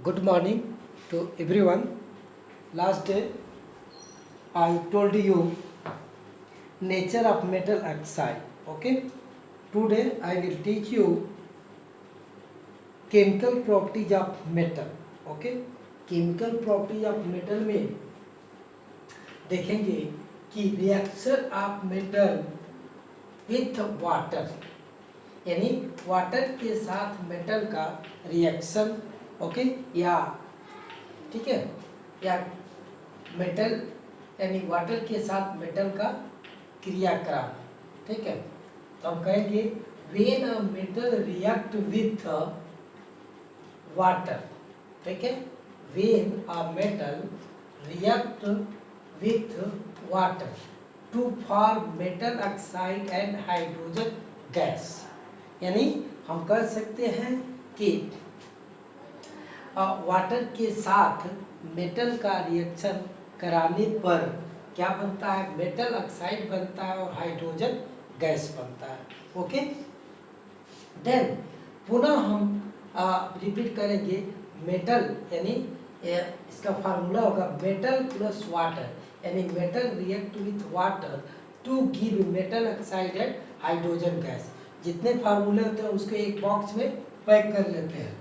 Good morning to everyone. Last day I told you nature of metal oxide. Okay. Today I will teach you chemical properties of metal. Okay. Chemical properties of metal में देखेंगे कि reaction of metal with water, यानी water के साथ metal का reaction, okay, या ठीक है, या मेटल यानी वाटर के साथ मेटल का क्रिया कराना, ठीक है। तो हम कहेंगे when a metal react with water, ठीक है, when a metal react with water to form metal oxide and hydrogen gas, यानी हम कह सकते हैं कि वाटर के साथ मेटल का रिएक्शन कराने पर क्या बनता है, मेटल ऑक्साइड बनता है और हाइड्रोजन गैस बनता है। ओके, देन पुनः हम रिपीट करेंगे मेटल, यानी इसका फार्मूला होगा मेटल प्लस वाटर, यानी metal react with water to give metal oxide and hydrogen gas. जितने फार्मूले होते हैं उसको एक बॉक्स में पैक कर लेते हैं।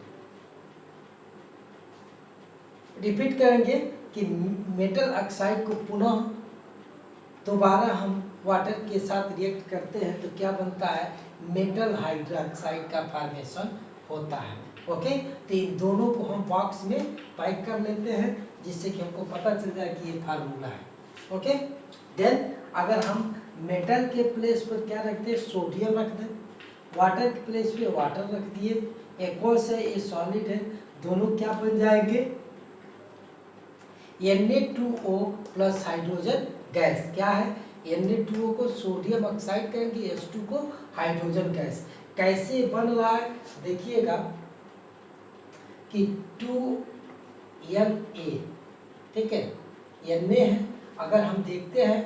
रिपीट करेंगे कि मेटल ऑक्साइड को पुनः दोबारा हम वाटर के साथ रिएक्ट करते हैं तो क्या बनता है, मेटल हाइड्रोक्साइड का फॉर्मेशन होता है। ओके, तो इन दोनों को हम बॉक्स में पैक कर लेते हैं जिससे कि हमको पता चल जाए कि ये फार्मूला है। ओके, देन अगर हम मेटल के प्लेस पर क्या रखते हैं, सोडियम रख दें, वाटर के प्लेस पे वाटर रख दिए, एक्वस है, ये सॉलिड है, दोनों क्या बन जाएंगे, Na2O प्लस हाइड्रोजन गैस। क्या है, Na2O को सोडियम ऑक्साइड कहेंगे, H2 को हाइड्रोजन गैस। कैसे बन रहा है देखिएगा कि 2Na, ठीक है, Na है, अगर हम देखते हैं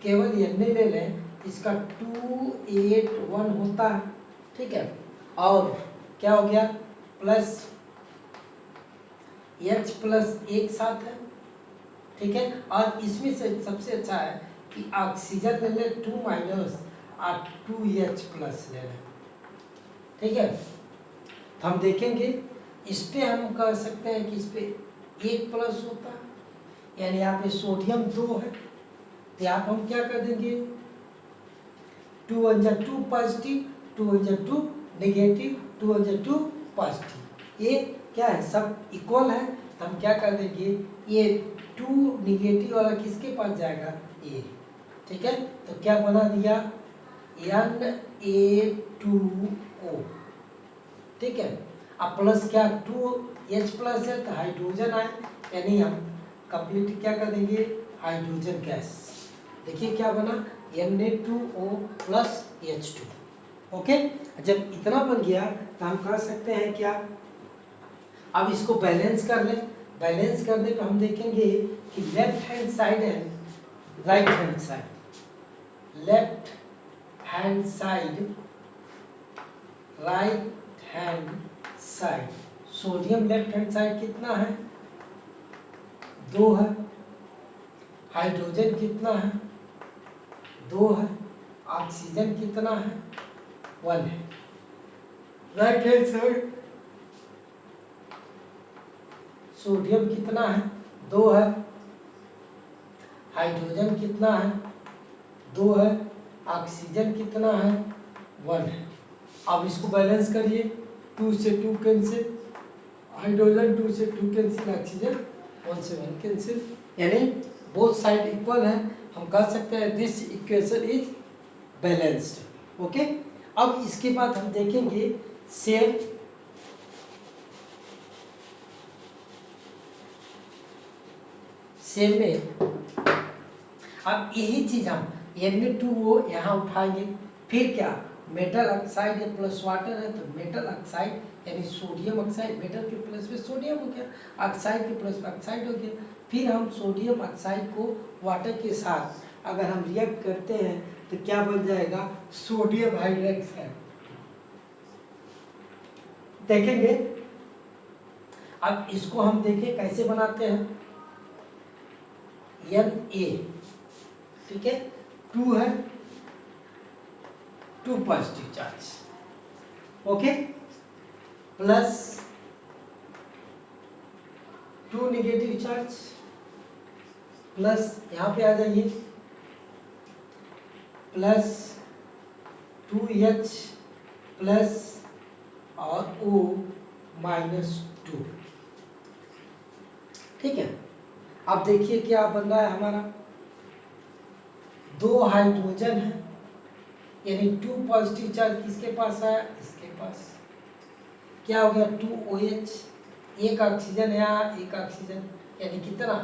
केवल Na ले लें इसका 281 होता है, ठीक है, और क्या हो गया प्लस H प्लस एक साथ है, ठीक है, और इसमें से सबसे अच्छा है कि ऑक्सीजन ले लें 2 माइनस और 2H प्लस ले लें, ठीक है। तो हम देखेंगे इस पे हम कह सकते हैं कि इस पे 1 प्लस होता है, यानी यहाँ पे सोडियम 2 है, तो यहाँ पर हम क्या कर देंगे 2 1 जा 2 पॉजिटिव, 2 1 जा 2 नेगेटिव, 2 1 जा 2 पॉजिटिव, ये क्या है सब इक्वल है, तो हम क्या कर देंगे ये 2 निगेटिव वाला किसके पास जाएगा, ए, ठीक है, तो क्या बना दिया Na2O, ठीक है, अब प्लस क्या 2H प्लस है तो हाइड्रोजन आए, यानी हम कंप्लीट क्या कर देंगे हाइड्रोजन गैस। देखिए क्या बना Na2O प्लस H2। ओके, जब इतना बन गया तो हम कह सकते हैं क्या, अब इसको बैलेंस कर लें। बैलेंस करने पर हम देखेंगे कि left hand side and right hand side, left hand side right hand side, sodium left hand side कितना है 2 है, हाइड्रोजन कितना है 2 है, ऑक्सीजन कितना है 1 है। राइट हैंड साइड सोडियम कितना है 2 है, हाइड्रोजन कितना है 2 है, ऑक्सीजन कितना है 1 है। अब इसको बैलेंस करिए, 2 से 2 कैंसिल, हाइड्रोजन 2 से 2 कैंसिल, ऑक्सीजन 1 से 1 कैंसिल, यानी बोथ साइड इक्वल है। हम कह सकते हैं this equation is balanced. Okay, अब इसके बाद हम देखेंगे सेम में अब यही चीज हम Na2O यहाँ उठाएंगे, फिर क्या मेटल ऑक्साइड है प्लस वाटर है तो मेटल ऑक्साइड यानी सोडियम ऑक्साइड, मेटल के प्लस में सोडियम हो गया, ऑक्साइड के प्लस में ऑक्साइड हो गया, फिर हम सोडियम ऑक्साइड को वाटर के साथ अगर हम रिएक्ट करते हैं तो क्या बन जाएगा सोडियम हाइड्रोक्साइड। देखेंगे अब इसको हम देखें कैसे बनाते हैं। Na, ठीक है, 2 है, 2 positive charge, okay, plus 2 negative charge, plus यहाँ पे आ जाइए, प्लस 2H प्लस और O -2, ठीक है। अब देखिए क्या बन रहा है हमारा, 2 हाइड्रोजन है, यानी 2 पॉजिटिव चार्ज किसके पास है, इसके पास, क्या हो गया 2OH, एक ऑक्सीजन है यहाँ, एक ऑक्सीजन, यानी कितना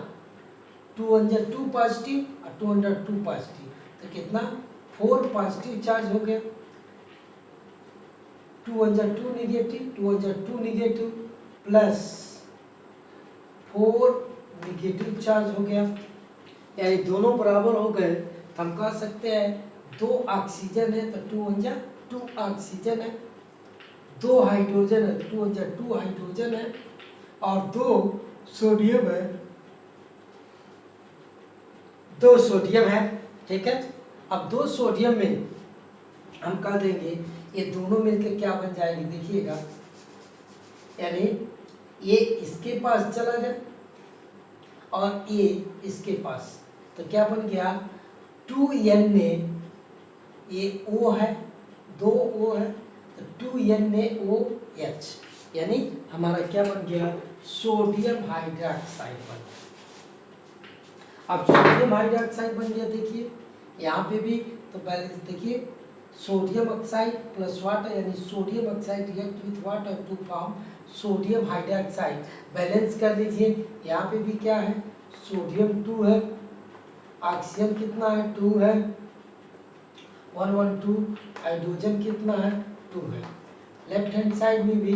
2 1 2 पॉजिटिव और 2 2 पॉजिटिव, तो कितना 4 पॉजिटिव चार्ज हो गया, 2 1 2 negative, 2 1 2 negative plus 4 negative charge हो गया, यानी दोनों बराबर हो गए। तो हम कह सकते हैं 2 ऑक्सीजन है तो 2 1 2 ऑक्सीजन है, 2 हाइड्रोजन है 2 1 2 हाइड्रोजन है, और 2 सोडियम है, 2 सोडियम है, ठीक है। अब 2 सोडियम में हम कह देंगे ये दोनों मिलकर क्या बन जाएंगे, देखिएगा, यानी ये इसके पास चला जाए और ये इसके पास, तो क्या बन गया 2Na, ये O है, 2 O है, तो 2NaOH, यानी हमारा क्या बन गया, सोडियम हाइड्रोक्साइड बन गया। अब सोडियम हाइड्रोक्साइड बन गया, देखिए यहाँ पे भी तो बैलेंस देखिए, सोडियम ऑक्साइड प्लस वाटर, यानी sodium oxide react with water to form sodium hydroxide, balance कर लीजिए। यहाँ पे भी क्या है, सोडियम 2 है, ऑक्सीजन कितना है 2 है, 1 1 2, हाइड्रोजन कितना है 2 है। लेफ्ट हैंड साइड में भी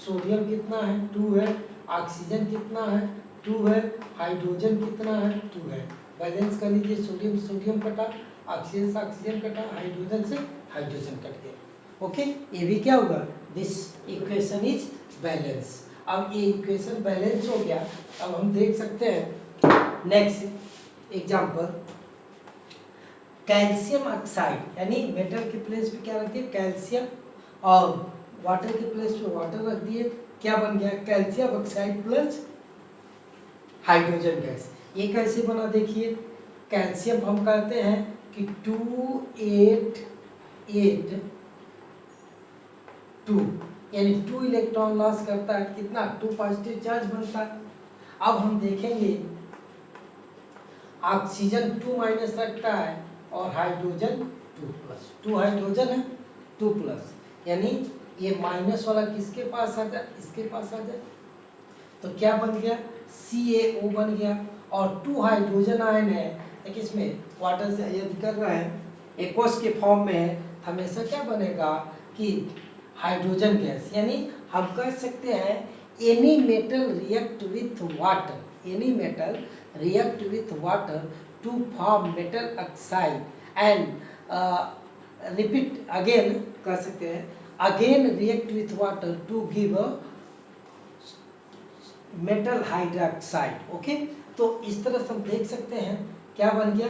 सोडियम कितना है 2 है, ऑक्सीजन कितना है 2 है, हाइड्रोजन कितना है 2 है, बैलेंस कर लीजिए, सोडियम सोडियम कटा, ऑक्सीजन से ऑक्सीजन कटा, हाइड्रोजन से हाइड्रोजन कट गया, ओके। ये भी क्या होगा, दिस इक्वेशन इज बैलेंस। अब ये इक्वेशन बैलेंस हो गया। अब हम देख सकते हैं नेक्स्ट एग्जांपल, कैल्शियम ऑक्साइड, यानी मेटल के प्लेस पे क्या रख दिए कैल्शियम, और वाटर के प्लेस पे वाटर रख दिए, क्या बन गया calcium oxide plus hydrogen gas. ये कैसे बना, देखिए कैल्शियम हम कहते हैं कि 288 यानी 2 इलेक्ट्रॉन लॉस करता है, कितना 2 पॉजिटिव चार्ज बनता है। अब हम देखेंगे ऑक्सीजन 2 माइनस रखता है और हाइड्रोजन 2 प्लस, 2 हाइड्रोजन है 2 प्लस, यानी ये माइनस वाला किसके पास आ जाए, इसके पास आ जाए, तो क्या बन गया CaO बन गया, और 2 हाइड्रोजन आयन है, एक इसमें वाटर से यदि कर रहा है एक्वस के फॉर्म में है, हमेशा क्या बनेगा कि हाइड्रोजन गैस, यानी हम कह सकते हैं any metal react with water, any metal react with water to form metal oxide and repeat again कर सकते हैं, again react with water to give a metal hydroxide, okay. तो इस तरह से हम देख सकते हैं क्या बन गया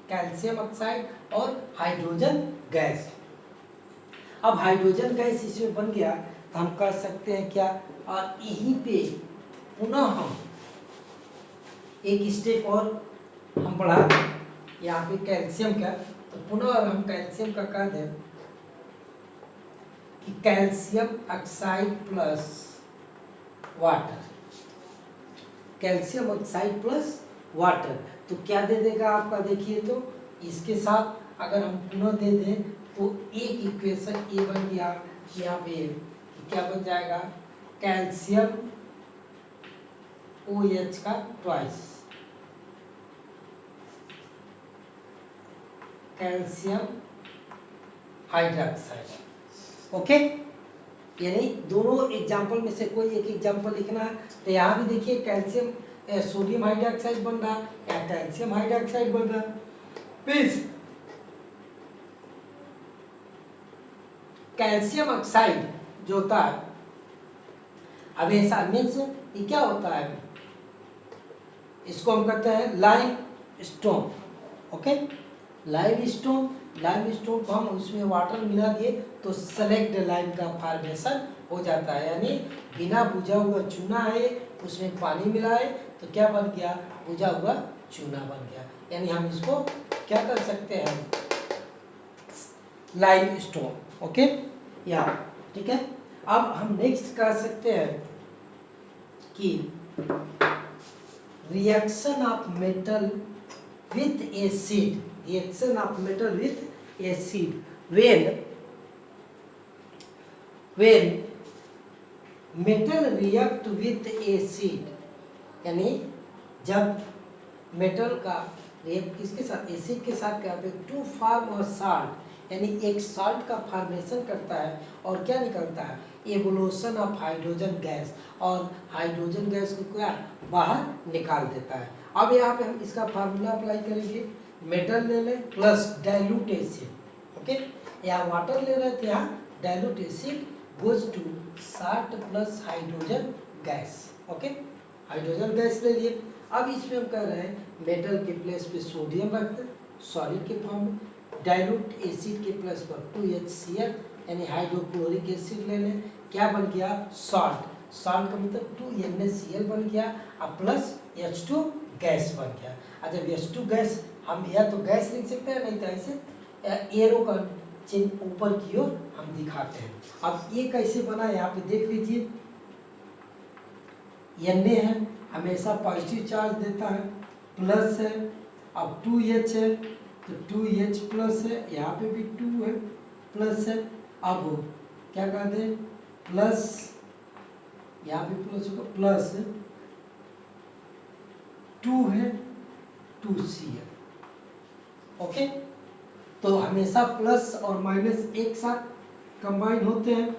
कैल्शियम ऑक्साइड और हाइड्रोजन गैस। अब हाइड्रोजन गैस इसमें बन गया तो हम कह सकते हैं क्या, और यहीं पे पुनः हम एक स्टेप और हम बढ़ा दें यहाँ पे कैल्शियम का, तो पुनः हम कैल्शियम का कह दें कि calcium oxide plus water, calcium oxide plus water, तो क्या दे देगा आपका, देखिए तो इसके साथ अगर हम पुनः दे दें तो एक इक्वेशन ये बन गया, यहाँ पे क्या बन जाएगा कैल्शियम OH का ट्वाइस, कैल्शियम हाइड्रोक्साइड, ओके। यानी दोनों एग्जाम्पल में से कोई एक एग्जाम्पल लिखना है, तो यहाँ भी देखिए कैल्शियम सोडियम हाइड्रोक्साइड बन रहा है या कैल्शियम हाइड्रोक्साइड बन रहा है, प्लीज कैल्शियम ऑक्साइड जो होता है हमेशा मीन्स ये क्या होता है, इसको हम कहते हैं lime stone. Okay, lime stone को हम उसमें वाटर मिला दिए तो सेलेक्ट लाइम का फॉर्मेशन हो जाता है, यानी बिना बुझा हुआ चूना है, उसमें पानी मिलाए तो क्या बन गया, बुझा हुआ चूना बन गया। यानी हम इसको क्या कर सकते हैं, लाइम स्टोन। ओके, या ठीक है। अब हम नेक्स्ट कर सकते हैं कि reaction of metal with acid, reaction of metal with acid when metal react with acid, यानी जब मेटल का रिएक्ट किसके साथ, एसिड के साथ करते हैं टू फॉर्म और साल्ट, यानी एक साल्ट का फॉर्मेशन करता है और क्या निकलता है, एवोल्यूशन ऑफ हाइड्रोजन गैस, और हाइड्रोजन गैस को क्या बाहर निकाल देता है। अब यहाँ पे हम इसका फार्मूला अप्लाई करेंगे, मेटल ले लें प्लस डाइल्यूट एसिड। ओके, या वाटर ले रहे थे, यहाँ dilute acid goes to salt plus hydrogen gas. Okay, hydrogen gas ले लिए। अब इसमें हम कह रहे हैं मेटल के प्लेस पे सोडियम रख दें सॉलिड के फॉर्म में, डाइल्यूट एसिड के प्लेस पर 2HCl यानी हाइड्रोक्लोरिक एसिड ले लें, क्या बन गया, सॉल्ट। सॉल्ट का मतलब 2NaCl बन गया और प्लस H2 गैस बन गया। और जब H2 गैस, हम या तो गैस लिख सकते हैं, नहीं तो ऐसे एरो का चिन्ह ऊपर की ओर हम दिखाते हैं। अब ये कैसे बना, यहाँ पे देख लीजिए, Na है, हमेशा पॉजिटिव चार्ज देता है, प्लस है, अब 2H है तो 2H प्लस है, यहाँ पे भी 2 है प्लस है, अब क्या कर दें प्लस, यहाँ पे प्लस होगा प्लस 2 है 2Cl। ओके, तो हमेशा प्लस और माइनस एक साथ कंबाइन होते हैं,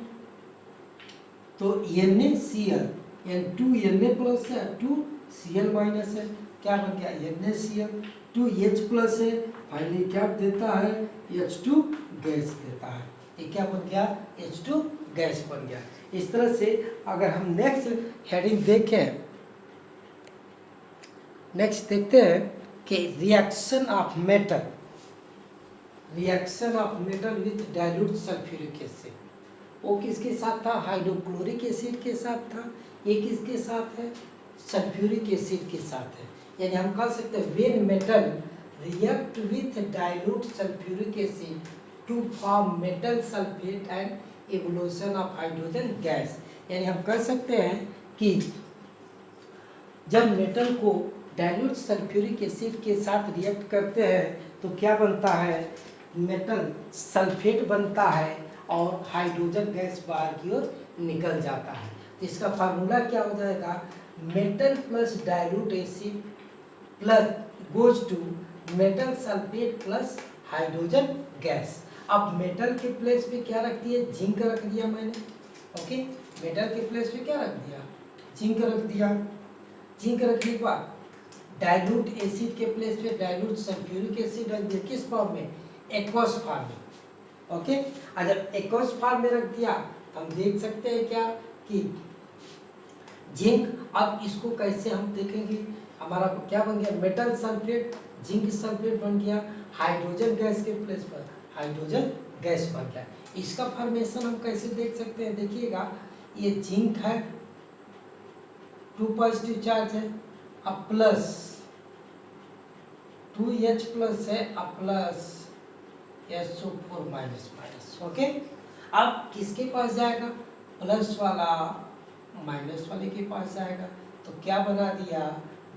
तो NaCl यानी 2Na प्लस है 2Cl माइनस है, क्या बन गया NaCl, 2H प्लस है, फाइनली क्या देता है H2 गैस देता है, ये क्या बन गया H2 गैस बन गया। इस तरह से अगर हम नेक्स्ट हेडिंग देखें, नेक्स्ट देखते हैं कि reaction of metal with dilute sulphuric acid, वो किसके साथ था, हाइड्रोक्लोरिक एसिड के साथ था, ये किसके साथ है, सल्फ्यूरिक एसिड के साथ है। यानी हम कह सकते हैं when metal react with dilute sulphuric acid to form metal sulphate and evolution of hydrogen gas, यानी हम कह सकते हैं कि जब मेटल को डाइल्यूट सल्फ्यूरिक एसिड के साथ रिएक्ट करते हैं तो क्या बनता है, मेटल सल्फेट बनता है और हाइड्रोजन गैस बाहर की ओर निकल जाता है। तो इसका फार्मूला क्या हो जाएगा, metal plus dilute acid plus goes to metal sulphate plus hydrogen gas. अब मेटल के प्लेस पे क्या रख दिया, जिंक रख दिया मैंने। ओके, मेटल के प्लेस पे क्या रख दिया, जिंक रख दिया। जिंक रखने के बाद डाइल्यूट एसिड के प्लेस पे डाइल्यूट सल्फ्यूरिक एसिड रख दिया, किस फॉर्म में, एक्वस फॉर्म में। ओके, और जब एक्वस फॉर्म में रख दिया हम देख सकते हैं क्या कि जिंक, अब इसको कैसे हम देखेंगे, हमारा क्या बन गया, मेटल सल्फेट जिंक सल्फेट बन गया, हाइड्रोजन गैस के प्लेस पर हाइड्रोजन गैस बन गया। इसका फॉर्मेशन हम कैसे देख सकते हैं, देखिएगा, ये जिंक है, 2 पॉजिटिव चार्ज है, अब प्लस 2H प्लस है, अब plus SO4 minus minus. Okay, अब किसके पास जाएगा, प्लस वाला माइनस वाले के पास जाएगा, तो क्या बना दिया,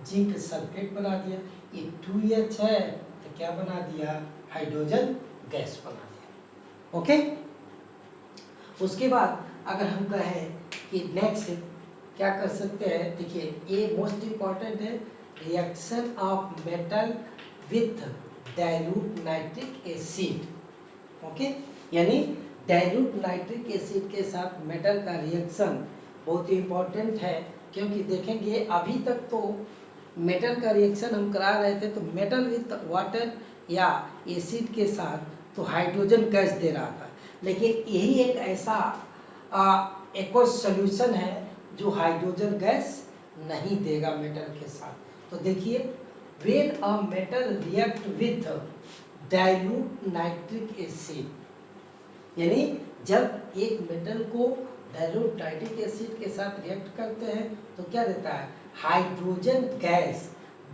जिंक सल्फेट बना दिया। ये 2H है तो क्या बना दिया, हाइड्रोजन गैस बना दिया। ओके, उसके बाद अगर हम कहें कि नेक्स्ट क्या कर सकते हैं, देखिए ये मोस्ट इम्पॉर्टेंट है, reaction of metal with dilute nitric acid. Okay, यानी डाइल्यूट नाइट्रिक एसिड के साथ मेटल का रिएक्शन बहुत ही इम्पोर्टेंट है, क्योंकि देखेंगे अभी तक तो मेटल का रिएक्शन हम करा रहे थे तो मेटल विथ वाटर या एसिड के साथ तो हाइड्रोजन गैस दे रहा था, लेकिन यही एक ऐसा एक्वस सॉल्यूशन है जो हाइड्रोजन गैस नहीं देगा मेटल के साथ। तो देखिए, when a metal react with dilute nitric acid, यानी जब एक मेटल को डाइल्यूट नाइट्रिक एसिड के साथ रिएक्ट करते हैं तो क्या देता है, hydrogen gas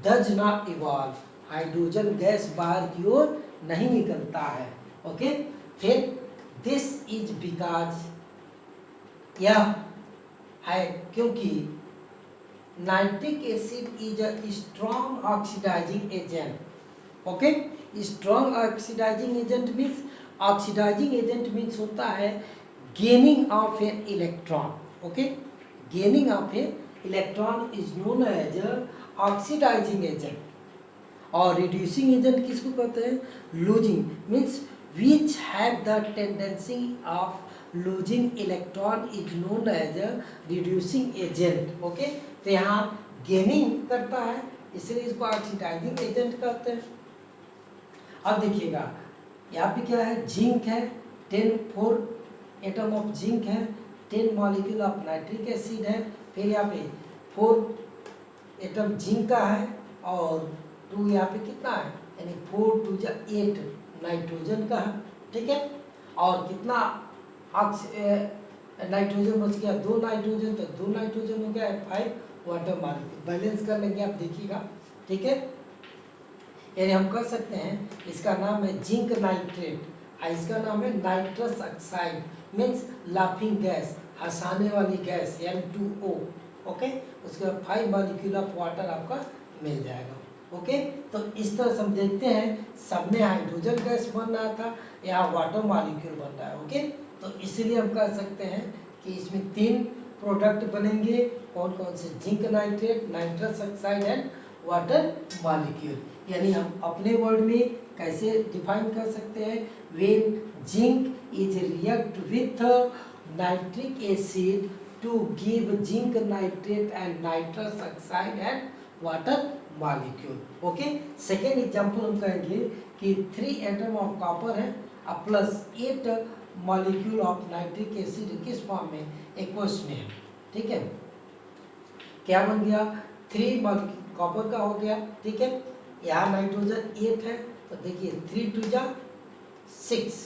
does not evolve, hydrogen gas बाहर की ओर नहीं निकलता है। ओके, फिर दिस इज बिकॉज, यह है क्योंकि nitric acid is a strong oxidising agent. Okay, strong oxidising agent means, oxidising agent means होता है gaining of an electron. Okay, gaining of a electron is known as oxidising agent. और reducing agent किसको कहते हैं, losing means which have the tendency of losing electron is known as reducing agent. Okay, तो यहाँ gaining करता है इसलिए इसको ऑक्सीडाइजिंग एजेंट कहते हैं। अब देखिएगा यहाँ पे क्या है, जिंक है, 4 एटम ऑफ जिंक है, 10 मॉलिक्यूल ऑफ नाइट्रिक एसिड है, फिर यहाँ पे 4 एटम जिंक का है और 2 यहाँ पे कितना है, यानी 4 2 जा 8 नाइट्रोजन का है। ठीक है, और कितना नाइट्रोजन बच गया, 2 नाइट्रोजन, तो 2 नाइट्रोजन हो गया 5 वाटर मॉलिक्यूल। बैलेंस कर लेंगे, आप देखिएगा। ठीक है, यानी हम कह सकते हैं इसका नाम है जिंक नाइट्रेट, इसका नाम है nitrous oxide means laughing gas, हंसाने वाली गैस, N2O। ओके, उसके बाद 5 मॉलिक्यूल ऑफ वाटर आपका मिल जाएगा। ओके, तो इस तरह से हम देखते हैं सब में हाइड्रोजन गैस बन रहा था, यहाँ वाटर मॉलिक्यूल बन रहा है। ओके, तो इसीलिए हम कह सकते हैं कि इसमें 3 प्रोडक्ट बनेंगे, कौन कौन से, zinc nitrate, nitrous oxide and water molecule. यानी हम अपने वर्ड में कैसे डिफाइन कर सकते हैं, when zinc is react with nitric acid to give zinc nitrate and nitrous oxide and water molecule. Okay, second example हम कहेंगे कि 3 एटम ऑफ कॉपर है plus 8 molecule of nitric acid किस फॉर्म में, एक्वस में है। ठीक है, क्या बन गया, 3 कॉपर का हो गया। ठीक है, यहाँ नाइट्रोजन 8 है, तो देखिए 3 2 जा 6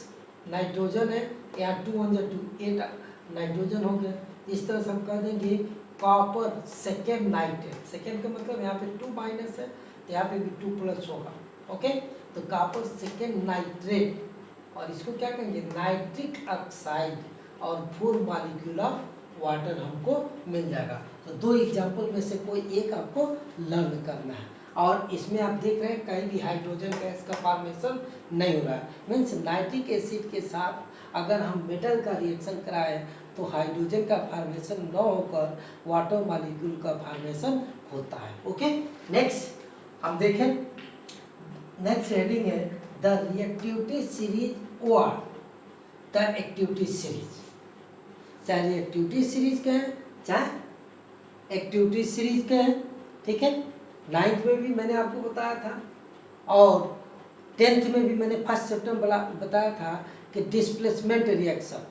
नाइट्रोजन है, यहाँ 2 1 जा 2 8 नाइट्रोजन हो गया। इस तरह से हम कह देंगे कॉपर सेकेंड नाइट्रेट, सेकेंड का मतलब यहाँ पे 2 माइनस है तो यहाँ पे भी 2 प्लस होगा। ओके, तो कॉपर सेकेंड नाइट्रेट, और इसको क्या कहेंगे, नाइट्रिक ऑक्साइड, और 4 मॉलिक्यूल ऑफ वाटर हमको मिल जाएगा। तो 2 एग्जाम्पल में से कोई एक आपको लर्न करना है। और इसमें आप देख रहे हैं कहीं भी हाइड्रोजन गैस का फॉर्मेशन नहीं हो रहा है, मीन्स नाइट्रिक एसिड के साथ अगर हम मेटल का रिएक्शन कराएं तो हाइड्रोजन का फॉर्मेशन न होकर वाटर मॉलिक्यूल का फॉर्मेशन होता है। ओके, नेक्स्ट हम देखें, नेक्स्ट हेडिंग है the reactivity series OR, the activity series. चाहे रिएक्टिविटी सीरीज कहें चाहे एक्टिविटी सीरीज कहें। ठीक है, 9th में भी मैंने आपको बताया था और 10th में भी मैंने फर्स्ट चैप्टर बताया था कि डिस्प्लेसमेंट रिएक्शन,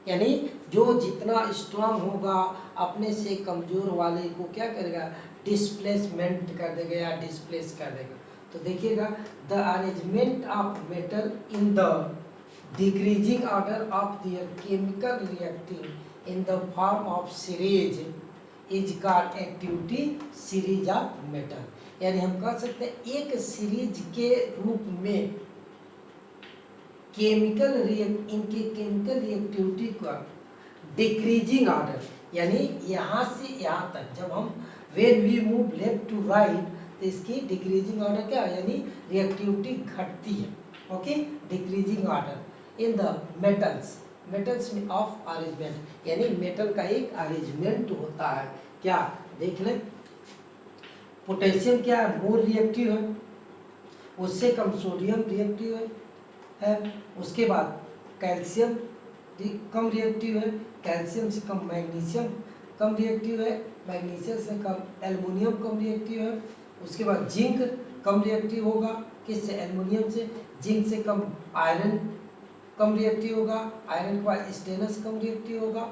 यानी जो जितना स्ट्रांग होगा अपने से कमज़ोर वाले को क्या करेगा, डिस्प्लेसमेंट कर देगा या डिस्प्लेस कर देगा। तो देखिएगा, the arrangement of metal in the decreasing order of their chemical reacting in the form of series is called activity series of metal. यानी हम कह सकते हैं एक सीरीज के रूप में केमिकल इनके केमिकल रिएक्टिविटी का डिक्रीजिंग ऑर्डर, यानी यहाँ से यहाँ तक जब हम when we move left to right तो इसकी डिक्रीजिंग ऑर्डर क्या है, यानी रिएक्टिविटी घटती है। Okay, decreasing order in the metals, metals में ऑफ अरेंजमेंट, यानी मेटल का एक अरेंजमेंट होता है। क्या देख लें, पोटेशियम क्या है, मोर रिएक्टिव है, उससे कम सोडियम रिएक्टिव है। उसके बाद कैल्शियम कम रिएक्टिव है, कैल्शियम से कम मैग्नीशियम कम रिएक्टिव है, मैग्नीशियम से कम एल्युमिनियम कम रिएक्टिव है। उसके बाद जिंक कम रिएक्टिव होगा, किससे, एल्युमिनियम से। जिंक से कम आयरन कम रिएक्टिव होगा, आयरन के बाद स्टेनस कम रिएक्टिव होगा,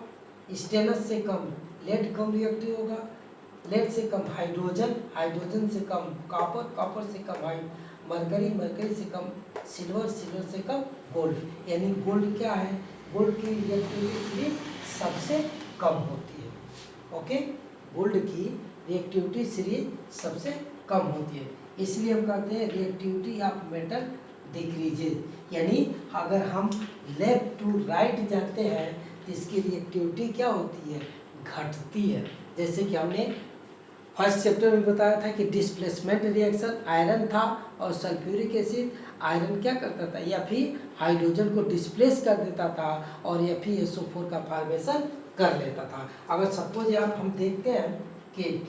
स्टेनस से कम लेड कम रिएक्टिव होगा। लेड से कम हाइड्रोजन, हाइड्रोजन से कम कॉपर, कॉपर से कम मरकरी, मरकरी से कम सिल्वर, सिल्वर से कम गोल्ड। यानी गोल्ड क्या है, गोल्ड की रिएक्टिविटी सीरीज सबसे कम होती है। ओके, गोल्ड की रिएक्टिविटी सीरीज सबसे कम होती है, इसलिए हम कहते हैं रिएक्टिविटी ऑफ मेटल डिक्रीजेज। यानी अगर हम लेफ्ट टू राइट जाते हैं तो इसकी रिएक्टिविटी क्या होती है, घटती है। जैसे कि हमने फर्स्ट चैप्टर में बताया था कि डिस्प्लेसमेंट रिएक्शन आयरन था और सल्फ्यूरिक एसिड, आयरन क्या करता था, या फिर हाइड्रोजन को डिस्प्लेस कर देता था और या फिर SO4 का फॉर्मेशन कर लेता था। अगर सपोज आप हम देखते हैं कि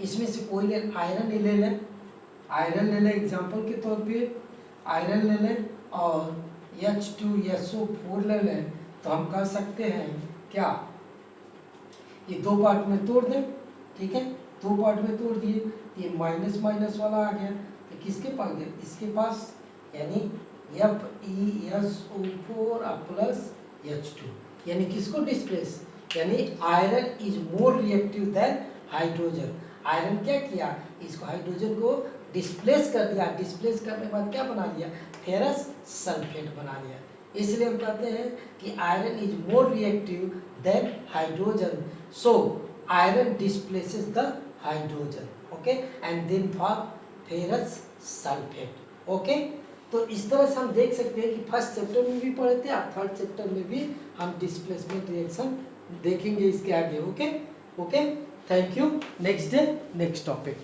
इसमें से कोई आयरन ही ले लें, आयरन ले लें एग्जाम्पल के तौर पे, आयरन ले लें और H2SO4 ले लें, तो हम कह सकते हैं क्या, ये दो पार्ट में तोड़ दें, ठीक है, दो पार्ट में तोड़ दिए, ये माइनस माइनस वाला आ गया, तो किसके पास गया, इसके पास, यानी FeSO4 प्लस H2, यानी किसको डिस्प्लेस, यानी iron is more reactive than hydrogen. Iron क्या किया, इसको हाइड्रोजन को डिस्प्लेस कर दिया, डिस्प्लेस करने के बाद क्या बना लिया, फेरस सल्फेट बना लिया। इसलिए हम कहते हैं कि iron is more reactive than hydrogen, so iron displaces the hydrogen, okay, and then for ferrous sulphate. Okay, तो इस तरह से हम देख सकते हैं कि फर्स्ट चैप्टर में भी पढ़े थे और थर्ड चैप्टर में भी हम डिस्प्लेसमेंट रिएक्शन देखेंगे इसके आगे। Okay, thank you. Next day next topic.